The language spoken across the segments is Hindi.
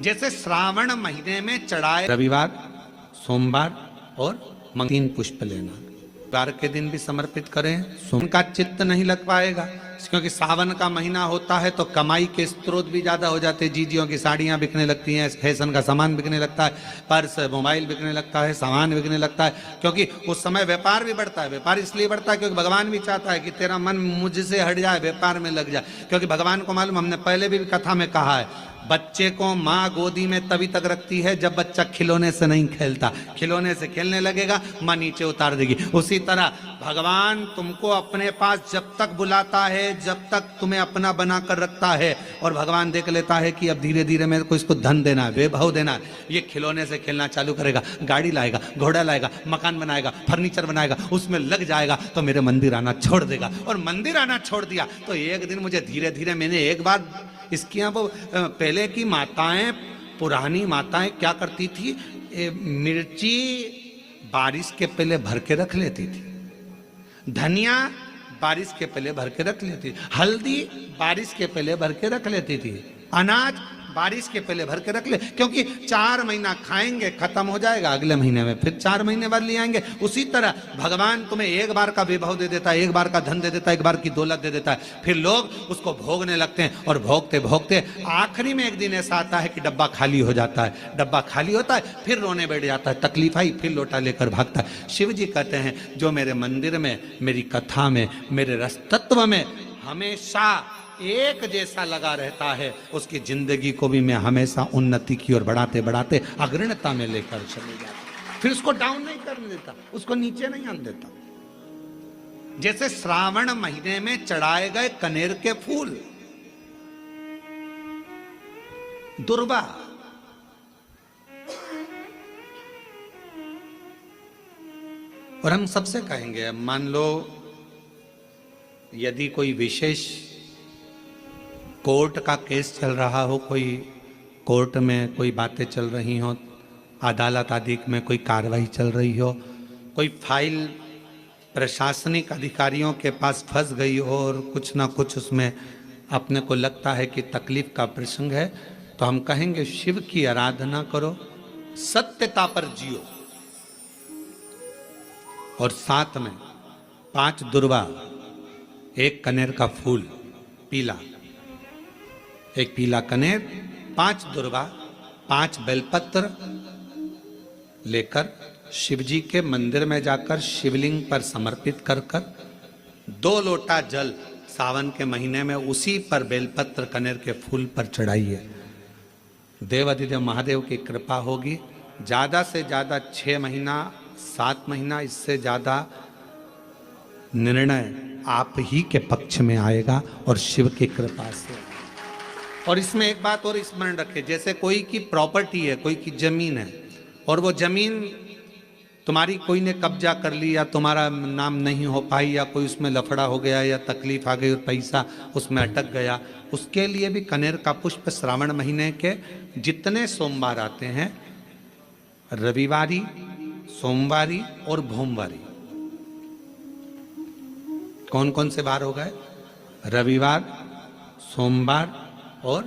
जैसे श्रावण महीने में चढ़ाए रविवार, सोमवार और 3 पुष्प लेना। रविवार के दिन भी समर्पित करें, सोम का चित्त नहीं लग पाएगा क्योंकि सावन का महीना होता है तो कमाई के स्रोत भी ज्यादा हो जाते हैं। जीजियों की साड़ियां बिकने लगती हैं, फैशन का सामान बिकने लगता है, पर्स मोबाइल बिकने लगता है, सामान बिकने लगता है, क्योंकि उस समय व्यापार भी बढ़ता है। व्यापार इसलिए बढ़ता है क्योंकि भगवान भी चाहता है कि तेरा मन मुझसे हट जाए, व्यापार में लग जाए। क्योंकि भगवान को मालूम, हमने पहले भी कथा में कहा है, बच्चे को माँ गोदी में तभी तक रखती है जब बच्चा खिलौने से नहीं खेलता। खिलौने से खेलने लगेगा, माँ नीचे उतार देगी। उसी तरह भगवान तुमको अपने पास जब तक बुलाता है, जब तक तुम्हें अपना बनाकर रखता है, और भगवान देख लेता है कि अब धीरे धीरे मेरे को इसको धन देना है, वैभव देना है, ये खिलौने से खेलना चालू करेगा, गाड़ी लाएगा, घोड़ा लाएगा, मकान बनाएगा, फर्नीचर बनाएगा, उसमें लग जाएगा तो मेरे मंदिर आना छोड़ देगा। और मंदिर आना छोड़ दिया तो एक दिन मुझे धीरे धीरे, मैंने एक बार इसकी यहाँ वो पहले की माताएं, पुरानी माताएं क्या करती थी, मिर्ची बारिश के पहले भर के रख लेती थी, धनिया बारिश के पहले भर के रख लेती थी, हल्दी बारिश के पहले भर के रख लेती थी, अनाज बारिश के पहले भर के रख ले, क्योंकि 4 महीना खाएंगे, खत्म हो जाएगा, अगले महीने में फिर 4 महीने बाद ले आएंगे। उसी तरह भगवान तुम्हें एक बार का वैभव दे देता है, एक बार का धन दे देता है, एक बार की दौलत दे देता है, फिर लोग उसको भोगने लगते हैं, और भोगते भोगते आखिरी में एक दिन ऐसा आता है कि डब्बा खाली हो जाता है। डब्बा खाली होता है, फिर रोने बैठ जाता है, तकलीफ आई, फिर लोटा लेकर भागता है। शिव जी कहते हैं, जो मेरे मंदिर में, मेरी कथा में, मेरे रस तत्व में हमेशा एक जैसा लगा रहता है, उसकी जिंदगी को भी मैं हमेशा उन्नति की ओर बढ़ाते बढ़ाते अग्रणता में लेकर चले जाता। फिर उसको डाउन नहीं करने देता, उसको नीचे नहीं आने देता। जैसे श्रावण महीने में चढ़ाए गए कनेर के फूल, दुर्वा, और हम सबसे कहेंगे, मान लो यदि कोई विशेष कोर्ट का केस चल रहा हो, कोई कोर्ट में कोई बातें चल रही हो, अदालत आदि में कोई कार्रवाई चल रही हो, कोई फाइल प्रशासनिक अधिकारियों के पास फंस गई हो और कुछ ना कुछ उसमें अपने को लगता है कि तकलीफ का प्रसंग है, तो हम कहेंगे शिव की आराधना करो, सत्यता पर जियो, और साथ में 5 दुर्वा, 1 कनेर का फूल पीला, 1 पीला कनेर, 5 दुर्वा, 5 बेलपत्र लेकर शिव जी के मंदिर में जाकर शिवलिंग पर समर्पित कर 2 लोटा जल सावन के महीने में उसी पर बेलपत्र कनेर के फूल पर चढ़ाइए। देवाधिदेव महादेव की कृपा होगी। ज्यादा से ज्यादा 6 महीना, 7 महीना, इससे ज्यादा निर्णय आप ही के पक्ष में आएगा और शिव की कृपा से। और इसमें एक बात और स्मरण रखें, जैसे कोई की प्रॉपर्टी है, कोई की जमीन है, और वो जमीन तुम्हारी कोई ने कब्जा कर ली, या तुम्हारा नाम नहीं हो पाई, या कोई उसमें लफड़ा हो गया, या तकलीफ आ गई और पैसा उसमें अटक गया, उसके लिए भी कनेर का पुष्प श्रावण महीने के जितने सोमवार आते हैं, रविवारी, सोमवारी और भोमवारी, कौन कौन से बार हो गए, रविवार, सोमवार और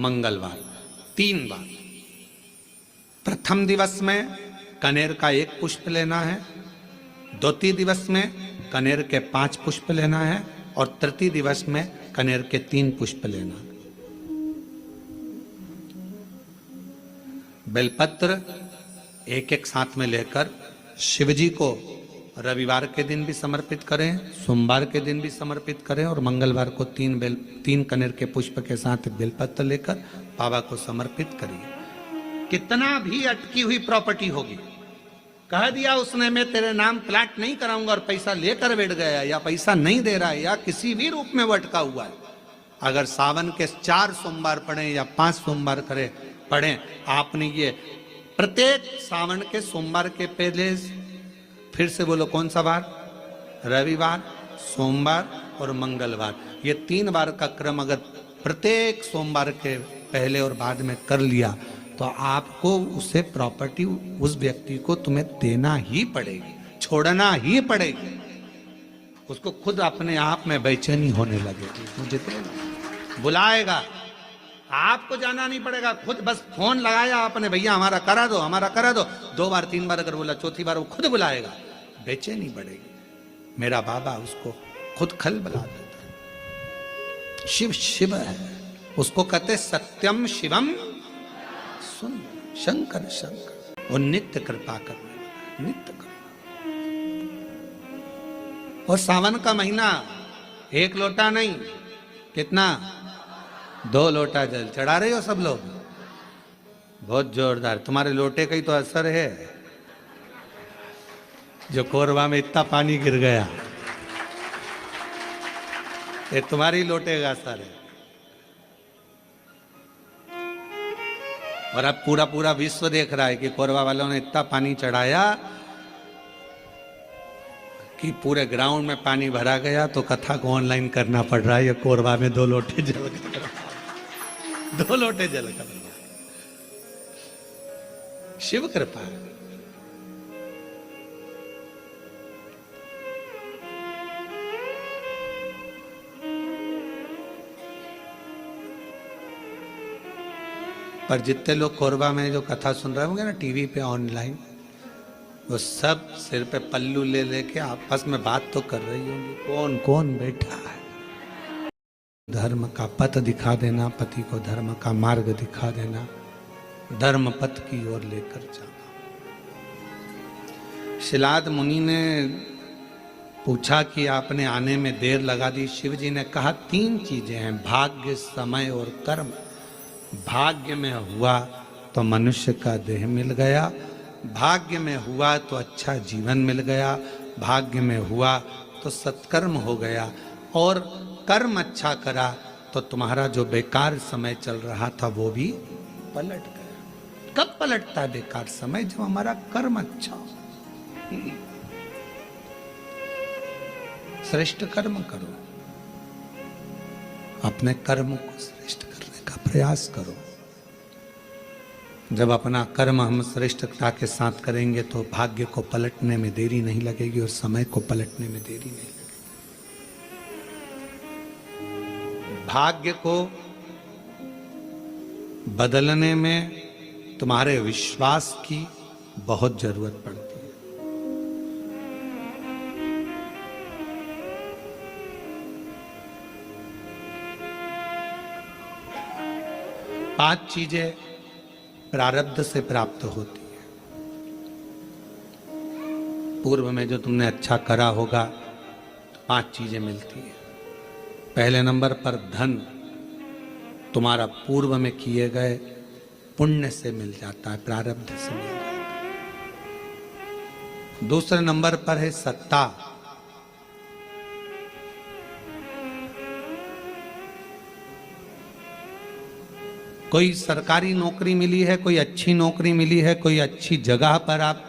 मंगलवार, 3 बार। प्रथम दिवस में कनेर का 1 पुष्प लेना है, द्वितीय दिवस में कनेर के 5 पुष्प लेना है, और तृतीय दिवस में कनेर के 3 पुष्प लेना। बेलपत्र 1-1 साथ में लेकर शिव जी को रविवार के दिन भी समर्पित करें, सोमवार के दिन भी समर्पित करें, और मंगलवार को 3 कनेर के पुष्प के साथ बेलपत्र लेकर बाबा को समर्पित करिए। कितना भी अटकी हुई प्रॉपर्टी होगी, कह दिया उसने मैं तेरे नाम प्लाट नहीं कराऊंगा, और पैसा लेकर बैठ गया, या पैसा नहीं दे रहा है, या किसी भी रूप में वो अटका हुआ है, अगर सावन के 4 सोमवार पढ़े या 5 सोमवार पढ़े आपने, ये प्रत्येक सावन के सोमवार के पहले, फिर से बोलो कौन सा बार, रविवार, सोमवार और मंगलवार, ये 3 बार का क्रम अगर प्रत्येक सोमवार के पहले और बाद में कर लिया तो आपको उसे प्रॉपर्टी उस व्यक्ति को तुम्हें देना ही पड़ेगी, छोड़ना ही पड़ेगी। उसको खुद अपने आप में बेचैनी होने लगेगी, मुझे बुलाएगा आपको जाना नहीं पड़ेगा, खुद बस फोन लगाया आपने, भैया हमारा करा दो, हमारा करा दो, 2 बार 3 बार अगर बोला, चौथी बार वो खुद बुलाएगा, बेचैनी बढ़ेगी। मेरा बाबा उसको खुद खल बुला देता है। शिव शिव है, उसको कहते सत्यम शिवम सुन, शंकर शंकर, वो नित्य कृपा करने वाला, नित्य कृपा। और सावन का महीना 1 लोटा नहीं, कितना, 2 लोटा जल चढ़ा रहे हो सब लोग, बहुत जोरदार। तुम्हारे लोटे का ही तो असर है, जो कोरबा में इतना पानी गिर गया, ये तुम्हारी लोटे का असर है। और अब पूरा पूरा विश्व देख रहा है कि कोरबा वालों ने इतना पानी चढ़ाया कि पूरे ग्राउंड में पानी भरा गया, तो कथा को ऑनलाइन करना पड़ रहा है। ये कोरबा में 2 लोटे जल कर, 2 लोटे जल कर, शिव कृपा है। पर जितने लोग कोरबा में जो कथा सुन रहे होंगे ना टीवी पे ऑनलाइन, वो सब सिर पे पल्लू ले लेके आपस में बात तो कर रही होंगी, कौन कौन बैठा है। धर्म का पथ दिखा देना, पति को धर्म का मार्ग दिखा देना, धर्म पथ की ओर लेकर जाना। शिलाद मुनि ने पूछा कि आपने आने में देर लगा दी। शिव जी ने कहा 3 चीजें हैं, भाग्य, समय और कर्म। भाग्य में हुआ तो मनुष्य का देह मिल गया, भाग्य में हुआ तो अच्छा जीवन मिल गया, भाग्य में हुआ तो सत्कर्म हो गया, और कर्म अच्छा करा तो तुम्हारा जो बेकार समय चल रहा था वो भी पलट गया। कब पलटता है बेकार समय? जब हमारा कर्म अच्छा हो। श्रेष्ठ कर्म करो, अपने कर्म को श्रेष्ठ करने का प्रयास करो। जब अपना कर्म हम श्रेष्ठता के साथ करेंगे तो भाग्य को पलटने में देरी नहीं लगेगी और समय को पलटने में देरी नहीं लगेगी। भाग्य को बदलने में तुम्हारे विश्वास की बहुत जरूरत पड़ती है। पांच चीजें प्रारब्ध से प्राप्त होती है। पूर्व में जो तुमने अच्छा करा होगा तो 5 चीजें मिलती है। पहले नंबर पर धन तुम्हारा पूर्व में किए गए पुण्य से मिल जाता है, प्रारब्ध से मिल जाता है। दूसरे नंबर पर है सत्ता। कोई सरकारी नौकरी मिली है, कोई अच्छी नौकरी मिली है, कोई अच्छी जगह पर आप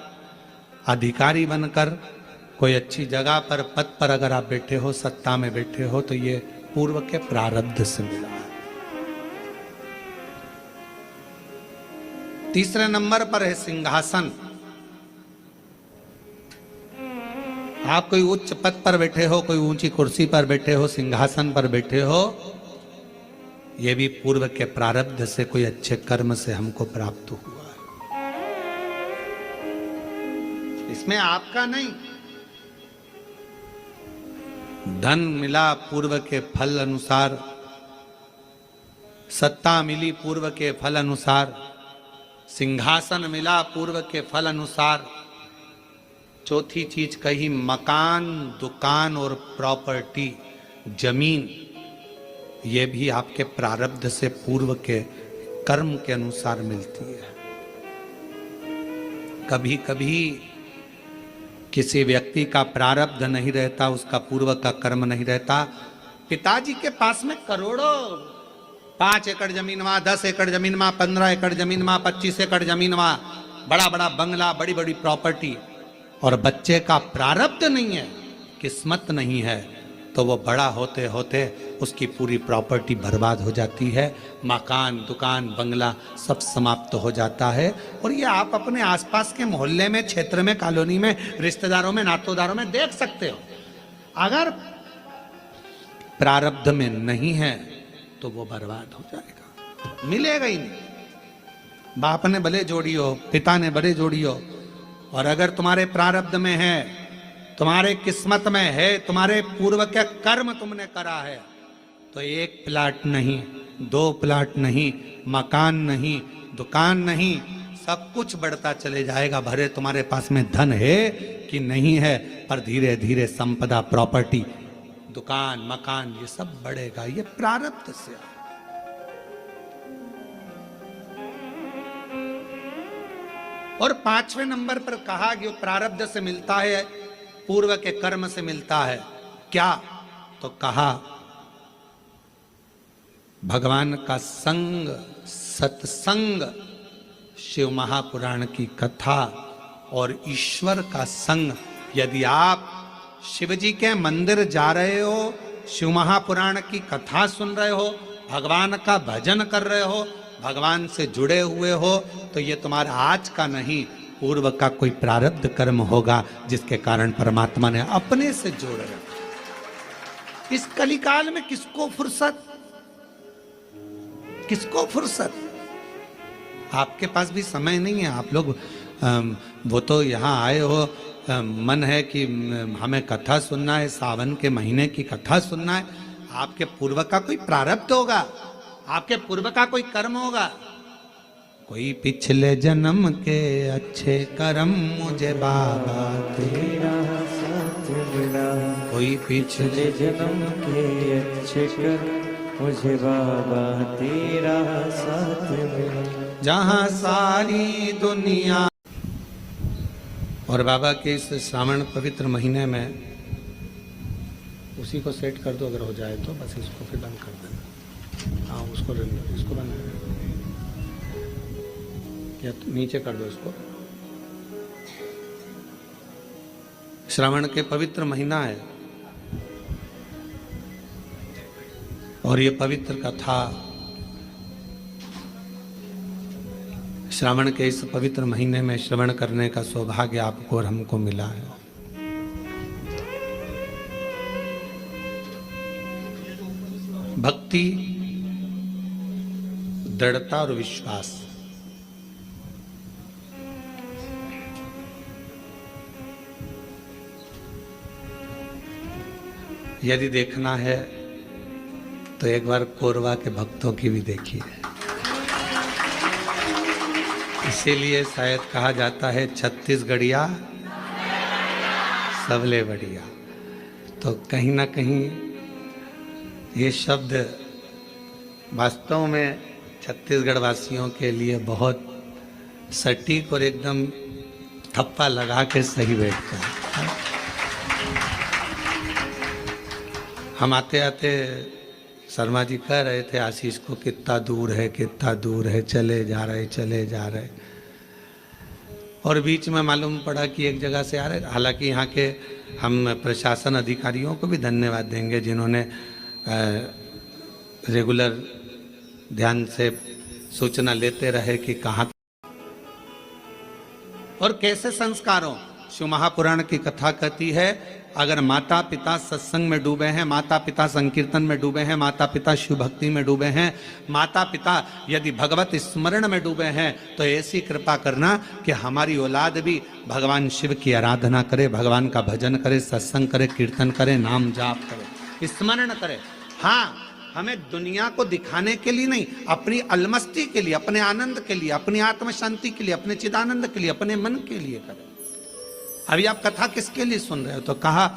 अधिकारी बनकर कोई अच्छी जगह पर पद पर अगर आप बैठे हो, सत्ता में बैठे हो, तो ये पूर्व के प्रारब्ध से मिला है। तीसरे नंबर पर है सिंहासन। आप कोई उच्च पद पर बैठे हो, कोई ऊंची कुर्सी पर बैठे हो, सिंहासन पर बैठे हो, ये भी पूर्व के प्रारब्ध से, कोई अच्छे कर्म से हमको प्राप्त हुआ है। इसमें आपका नहीं। धन मिला पूर्व के फल अनुसार, सत्ता मिली पूर्व के फल अनुसार, सिंहासन मिला पूर्व के फल अनुसार, चौथी चीज कही मकान, दुकान और प्रॉपर्टी, जमीन, ये भी आपके प्रारब्ध से, पूर्व के कर्म के अनुसार मिलती है। कभी कभी किसी व्यक्ति का प्रारब्ध नहीं रहता, उसका पूर्व का कर्म नहीं रहता। पिताजी के पास में करोड़ों, 5 एकड़ जमीन वहां, 10 एकड़ जमीन वहां, 15 एकड़ जमीन वहां, 25 एकड़ जमीन वहां, बड़ा बड़ा बंगला, बड़ी बड़ी प्रॉपर्टी, और बच्चे का प्रारब्ध नहीं है, किस्मत नहीं है, तो वो बड़ा होते होते उसकी पूरी प्रॉपर्टी बर्बाद हो जाती है। मकान, दुकान, बंगला सब समाप्त हो जाता है। और ये आप अपने आसपास के मोहल्ले में, क्षेत्र में, कॉलोनी में, रिश्तेदारों में, नातेदारों में देख सकते हो। अगर प्रारब्ध में नहीं है तो वो बर्बाद हो जाएगा। मिलेगा ही नहीं। बाप ने भले जोड़ी हो, पिता ने भले जोड़ी हो, और अगर तुम्हारे प्रारब्ध में है, तुम्हारे किस्मत में है, तुम्हारे पूर्व के कर्म तुमने करा है, तो एक प्लाट नहीं, 2 प्लाट नहीं, मकान नहीं, दुकान नहीं, सब कुछ बढ़ता चले जाएगा। भरे तुम्हारे पास में धन है कि नहीं है, पर धीरे धीरे संपदा, प्रॉपर्टी, दुकान, मकान, ये सब बढ़ेगा। ये प्रारब्ध से। और 5वें नंबर पर कहा कि प्रारब्ध से मिलता है, पूर्व के कर्म से मिलता है। क्या? तो कहा भगवान का संग, सत्संग, शिव महापुराण की कथा और ईश्वर का संग। यदि आप शिव जी के मंदिर जा रहे हो, शिव महापुराण की कथा सुन रहे हो, भगवान का भजन कर रहे हो, भगवान से जुड़े हुए हो, तो ये तुम्हारा आज का नहीं, पूर्व का कोई प्रारब्ध कर्म होगा जिसके कारण परमात्मा ने अपने से जोड़ रखा। इस कलिकाल में किसको फुर्सत, किसको फुर्सत? आपके पास भी समय नहीं है। आप लोग वो तो यहाँ आए हो, मन है कि हमें कथा सुनना है, सावन के महीने की कथा सुनना है। आपके पूर्व का कोई प्रारब्ध होगा, आपके पूर्व का कोई कर्म होगा। कोई पिछले जन्म के अच्छे कर्म मुझे बाबा तेरा साथ मिला, कोई पिछले जन्म के अच्छे कर्म मुझे बाबा तेरा साथ मिला, जहाँ सारी दुनिया। और बाबा के इस श्रावण पवित्र महीने में उसी को सेट कर दो, अगर हो जाए तो बस इसको फिर बंद कर देना। हाँ, उसको इसको बंद या नीचे कर दो इसको। श्रावण के पवित्र महीना है और ये पवित्र कथा श्रावण के इस पवित्र महीने में श्रवण करने का सौभाग्य आपको और हमको मिला है। भक्ति, दृढ़ता और विश्वास, यदि देखना है तो एक बार कोरवा के भक्तों की भी देखिए। इसीलिए शायद कहा जाता है छत्तीसगढ़िया सबले बढ़िया। तो कहीं ना कहीं ये शब्द वास्तव में छत्तीसगढ़ वासियों के लिए बहुत सटीक और एकदम थप्पा लगा के सही बैठता है। हम आते आते शर्मा जी कह रहे थे आशीष को, कितना दूर है, कितना दूर है, चले जा रहे, चले जा रहे। और बीच में मालूम पड़ा कि एक जगह से आ रहे। हालांकि यहाँ के हम प्रशासन अधिकारियों को भी धन्यवाद देंगे जिन्होंने रेगुलर ध्यान से सूचना लेते रहे कि कहाँ और कैसे संस्कारों। शिव महापुराण की कथा कहती है, अगर माता पिता सत्संग में डूबे हैं, माता पिता संकीर्तन में डूबे हैं, माता पिता शिव भक्ति में डूबे हैं, माता पिता यदि भगवत स्मरण में डूबे हैं, तो ऐसी कृपा करना कि हमारी औलाद भी भगवान शिव की आराधना करे, भगवान का भजन करे, सत्संग करे, कीर्तन करे, नाम जाप करे, स्मरण करे। हाँ, हमें दुनिया को दिखाने के लिए नहीं, अपनी अलमस्ती के लिए, अपने आनंद के लिए, अपनी आत्म शांति के लिए, अपने चिदानंद के लिए, अपने मन के लिए करें। अभी आप कथा किसके लिए सुन रहे हो? तो कहा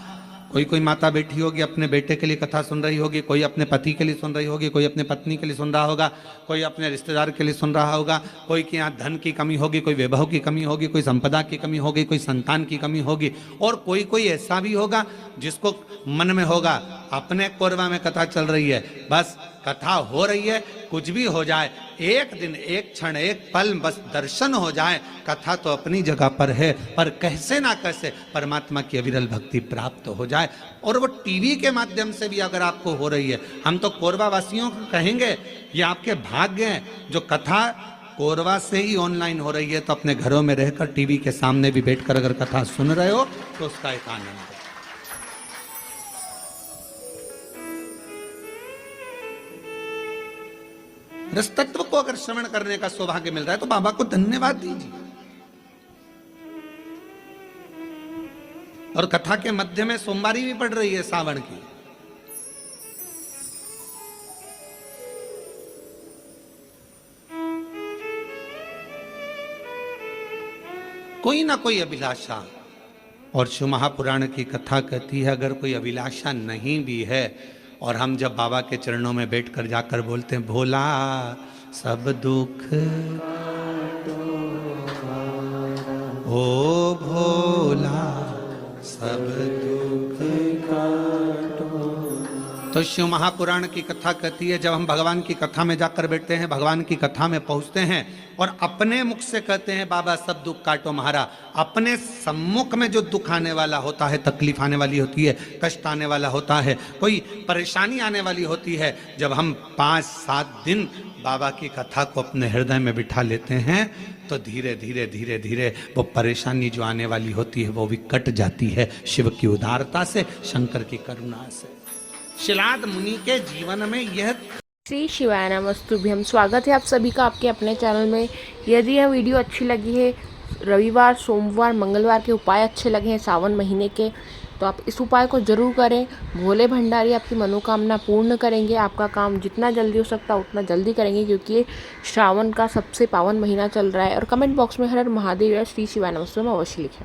कोई माता बैठी होगी अपने बेटे के लिए कथा सुन रही होगी, कोई अपने पति के लिए सुन रही होगी, कोई अपने पत्नी के लिए सुन रहा होगा, कोई अपने रिश्तेदार के लिए सुन रहा होगा, कोई के यहाँ धन की कमी होगी, कोई वैभव की कमी होगी, कोई संपदा की कमी होगी, कोई संतान की कमी होगी, और कोई ऐसा भी होगा जिसको मन में होगा अपने कोरबा में कथा चल रही है, बस कथा हो रही है, कुछ भी हो जाए, एक दिन, एक क्षण, एक पल बस दर्शन हो जाए, कथा तो अपनी जगह पर है, पर कैसे ना कैसे परमात्मा की अविरल भक्ति प्राप्त हो जाए। और वो टीवी के माध्यम से भी अगर आपको हो रही है, हम तो कोरबा वासियों को कहेंगे ये आपके भाग्य हैं जो कथा कोरबा से ही ऑनलाइन हो रही है, तो अपने घरों में रहकर टीवी के सामने भी बैठकर अगर कथा सुन रहे हो तो उसका एक आनंद है। रस तत्व को अगर श्रवण करने का सौभाग्य मिल रहा है तो बाबा को धन्यवाद दीजिए। और कथा के मध्य में सोमवारी भी पड़ रही है सावन की। कोई ना कोई अभिलाषा, और शिव महापुराण की कथा कहती है अगर कोई अभिलाषा नहीं भी है और हम जब बाबा के चरणों में बैठकर जाकर बोलते हैं भोला सब दुख ओ भोला सब दुख तो शिव महापुराण की कथा कहती है जब हम भगवान की कथा में जाकर बैठते हैं, भगवान की कथा में पहुंचते हैं और अपने मुख से कहते हैं बाबा सब दुख काटो महारा, अपने सम्मुख में जो दुख आने वाला होता है, तकलीफ आने वाली होती है, कष्ट आने वाला होता है, कोई परेशानी आने वाली होती है, जब हम 5-7 दिन बाबा की कथा को अपने हृदय में बिठा लेते हैं तो धीरे धीरे धीरे धीरे वो परेशानी जो आने वाली होती है वो भी कट जाती है शिव की उदारता से, शंकर की करुणा से। शिलाद मुनि के जीवन में यह श्री शिवाय नमस्तुभ्यम। स्वागत है आप सभी का आपके अपने चैनल में। यदि यह वीडियो अच्छी लगी है, रविवार, सोमवार, मंगलवार के उपाय अच्छे लगे हैं सावन महीने के, तो आप इस उपाय को जरूर करें। भोले भंडारी आपकी मनोकामना पूर्ण करेंगे। आपका काम जितना जल्दी हो सकता है उतना जल्दी करेंगे, क्योंकि ये श्रावण का सबसे पावन महीना चल रहा है। और कमेंट बॉक्स में हर हर महादेव या श्री शिवाय नमस्तुभ्यम अवश्य लिखें।